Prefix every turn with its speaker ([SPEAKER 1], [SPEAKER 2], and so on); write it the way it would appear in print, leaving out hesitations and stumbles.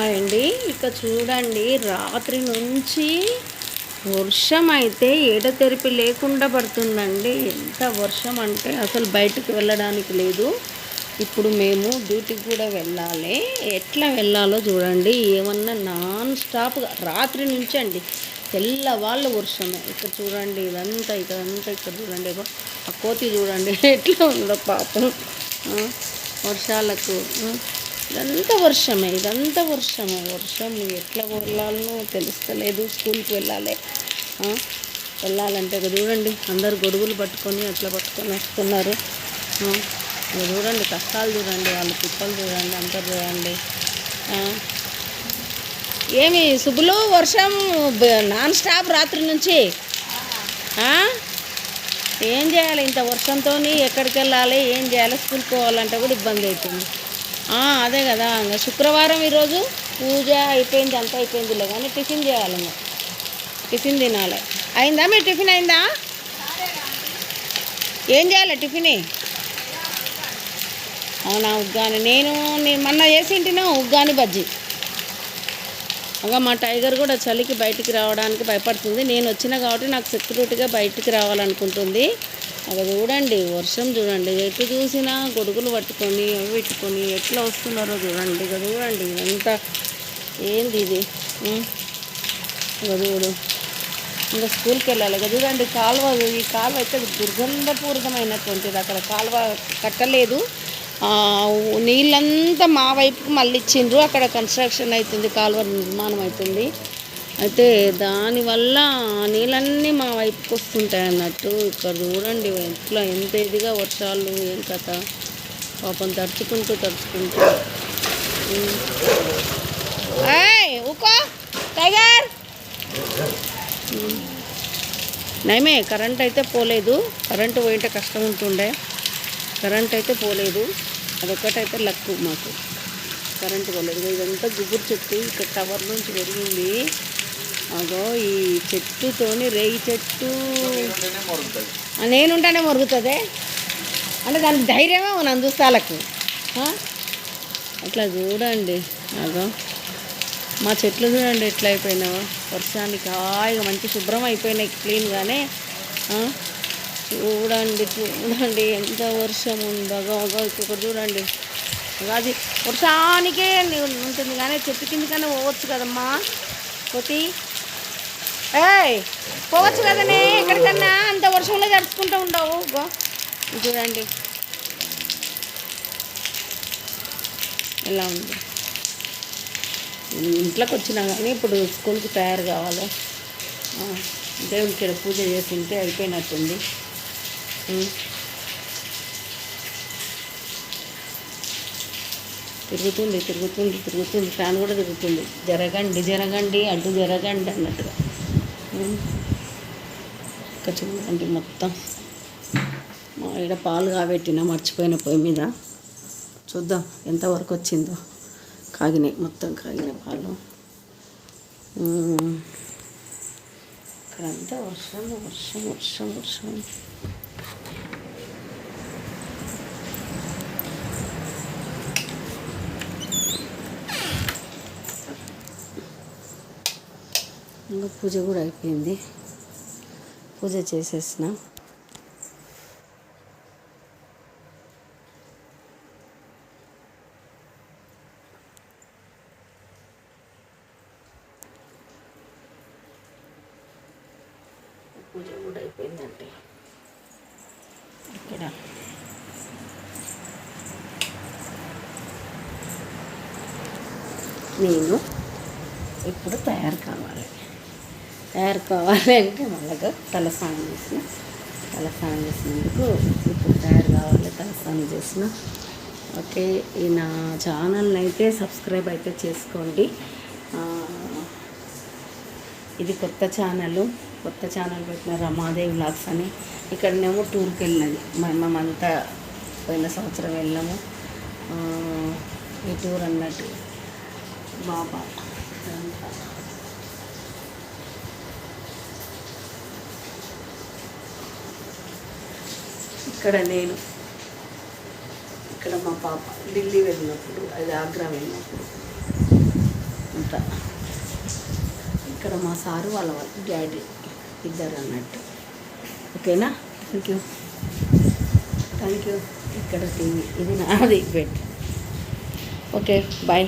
[SPEAKER 1] అండి ఇక చూడండి, రాత్రి నుంచి వర్షం అయితే ఎడతెరిపి లేకుండా పడుతుందండి. ఎంత వర్షం అంటే అసలు బయటకు వెళ్ళడానికి లేదు. ఇప్పుడు మేము డ్యూటీకి కూడా వెళ్ళాలి. ఎట్లా వెళ్ళాలో చూడండి. ఏమన్నా నాన్ స్టాప్గా రాత్రి నుంచి అండి తెల్లవాళ్ళు వర్షమే. ఇక్కడ చూడండి, ఇదంతా ఇక్కడ చూడండి. ఆ కోతి చూడండి ఎట్లా ఉందో పాపం. వర్షాలకు ఇదంతా వర్షం ఎట్లా వెళ్ళాలనో తెలుస్తలేదు. స్కూల్కి వెళ్ళాలంటే ఇక చూడండి, అందరు గొడుగులు పట్టుకొని అట్లా పట్టుకొని వస్తున్నారు. ఇక చూడండి, కష్టాలు చూడండి, వాళ్ళ పిప్పలు చూడండి, అంతా చూడండి. ఏమి సుబ్బులు, వర్షం నాన్ స్టాప్ రాత్రి నుంచి. ఏం చేయాలి ఇంత వర్షంతో? ఎక్కడికి వెళ్ళాలి, ఏం చేయాలి? స్కూల్కి పోవాలంటే కూడా ఇబ్బంది అవుతుంది. అదే కదా, ఇంకా శుక్రవారం ఈరోజు పూజ అయిపోయింది, అంతా అయిపోయిందిలే, కానీ టిఫిన్ చేయాలి. ఇంకా టిఫిన్ తినాలి. అయిందా మీరు టిఫిన్ అయిందా? ఏం చేయాలి టిఫిన్? అవునా, ఉగ్గాని. నేను మొన్న చేసింటినా ఉగ్గాని బజ్జీ. ఇంకా మా టైగర్ కూడా చలికి బయటికి రావడానికి భయపడుతుంది. నేను వచ్చినా కాబట్టి నాకు సెక్యూరిటీగా బయటికి రావాలనుకుంటుంది. అక్కడ చూడండి, వర్షం చూడండి, ఎటు చూసినా గొడుగులు పట్టుకొని పెట్టుకొని ఎట్లా వస్తున్నారో చూడండి. ఇక చూడండి, ఇదంతా ఏంది ఇది? ఇక చూడు, ఇంకా స్కూల్కి వెళ్ళాలి. ఇక చూడండి, ఈ కాలువ అయితే దుర్గంధపూరితమైనటువంటిది. అక్కడ కాలువ కట్టలేదు, నీళ్ళంతా మా వైపుకి మళ్ళీ ఇచ్చిండ్రు. అక్కడ కన్స్ట్రక్షన్ అవుతుంది, కాలువ నిర్మాణం అవుతుంది. అయితే దానివల్ల నీళ్ళన్నీ మా వైపుకి వస్తుంటాయి అన్నట్టు. ఇక్కడ చూడండి ఎంత ఇదిగా వర్షాలు, ఏం కథ. పాపం తడుచుకుంటూ ఊకో టైగర్. నయమే, కరెంట్ అయితే పోలేదు. కరెంటు పోయింటే కష్టం ఉంటుండే. కరెంట్ అయితే పోలేదు, అదొక్కటైతే లక్కు మాకు. కరెంటు పోలేదు. ఇదంతా గుబురు చెట్టు ఇక్కడ టవర్ నుంచి పెరిగింది. అదో ఈ చెట్టుతోని, రేగి చెట్టు నేనుంటేనే మొరుగుతుంది అంటే దానికి ధైర్యమే నన్ను చూస్తాలకు. అట్లా చూడండి, అదో మా చెట్లు చూడండి ఎట్లా అయిపోయినావో వర్షానికి. హాయిగా మంచి శుభ్రం అయిపోయినాయి, క్లీన్గానే. చూడండి ఎంత వర్షం ఉందో. ఇక్కడ చూడండి, అది వర్షానికే ఉంటుంది, కానీ చెట్టు కిందకనే పోవచ్చు కదమ్మా కోతి. పోవచ్చు కదనే ఎక్కడికన్నా, అంత వర్షంలో తడుచుకుంటూ ఉండవు. చూడండి ఎలా ఉంది. ఇంట్లోకి వచ్చినా కానీ ఇప్పుడు స్కూల్కి తయారు కావాలి. దేవుడికి ఇక్కడ పూజ చేసి ఉంటే అయిపోయినట్టుంది. తిరుగుతుంది ఫ్యాన్ కూడా తిరుగుతుంది. జరగండి అడ్డు జరగండి అన్నట్టుగా. ఇంకా చూడండి, మొత్తం మా ఈడ పాలు కాబెట్టిన మర్చిపోయిన పొయ్యి మీద. చూద్దాం ఎంతవరకు వచ్చిందో. మొత్తం కాగినాయి పాలు. ఇక్కడంతా వర్షం. ఇంకా పూజ కూడా అయిపోయింది, పూజ చేసేసిన. పూజ కూడా అయిపోయిందండి. ఇక్కడ నేను ఇప్పుడు తయారు కావాలి అంటే మళ్ళీ తలస్నానం చేసినందుకు ఇప్పుడు తయారు కావాలి. తలస్నానం చేసిన. ఓకే, ఈ నా ఛానల్ని అయితే సబ్స్క్రైబ్ అయితే చేసుకోండి. ఇది కొత్త ఛానల్ పెట్టిన రమాదేవి వ్లాగ్స్ అని. ఇక్కడనేమో టూర్కి వెళ్ళినది మేమంతా పోయిన సంవత్సరం వెళ్ళాము. ఈ టూర్ అన్నట్టు బాబా అంతా. ఇక్కడ మా పాప ఢిల్లీ వెళ్ళినప్పుడు, అది ఆగ్రా వెళ్ళినప్పుడు ఇదంతా. ఇక్కడ మా సారు వాళ్ళ డాడీ ఇద్దరు అన్నట్టు. ఓకేనా? Thank you. ఇక్కడ టీవీ, ఇది నాది బెడ్. Okay, bye.